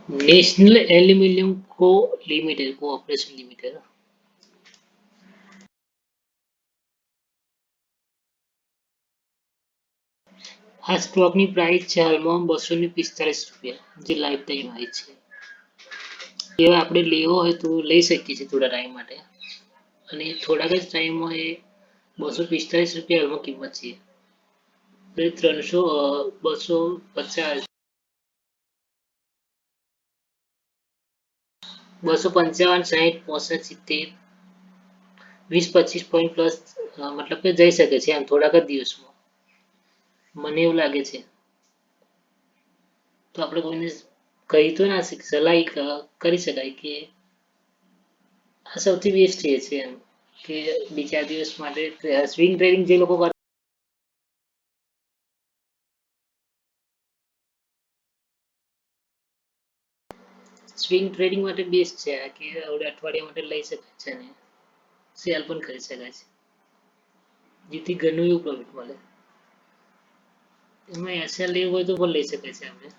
National aluminium cooperation limited. આ સ્ટોકની price છે હાલમાં ₹245, જે લાઈફ ટાઈમ હાઈ છે. એ આપણે લેવો હોય તો લઈ શકીએ છીએ થોડા ટાઈમ માટે, અને થોડાક જ ટાઈમમાં એ ₹245 હાલમાં કિંમત છે. 300, 250, 255, 60, 65, 70, 20-25 પોઈન્ટ પ્લસ, મતલબ કે જઈ શકે છે એમ થોડાક જ દિવસમાં, મને એવું લાગે છે. તો આપણે કોઈને કહી તો ના સલાહ કરી શકાય કે આ સૌથી બેસ્ટ છે એમ, કે 2-4 દિવસ માટે સ્વિંગ ટ્રેડિંગ જે લોકો કરે, સ્વિંગ ટ્રેડિંગ માટે બેસ્ટ છે કે હવે અઠવાડિયા માટે લઈ શકાય છે ને સેલ પણ કરી શકાય છે, જેથી ઘણું એવું પ્રોફિટ મળે. એમાં એસએલ લેવું હોય તો પણ લઈ શકાય છે આપણે.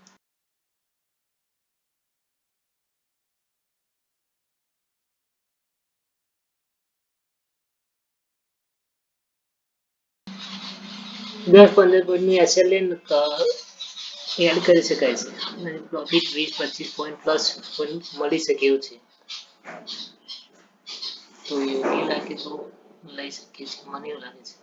10-15 પોઈન્ટની એસએલ લઈને એડ કરી શકાય છે અને પ્રોફિટ 20-25 પોઈન્ટ પ્લસ પણ મળી શકે એવું છે. તો યોગ્ય લાગે તો લઈ શકીએ છીએ, મને એવું લાગે છે.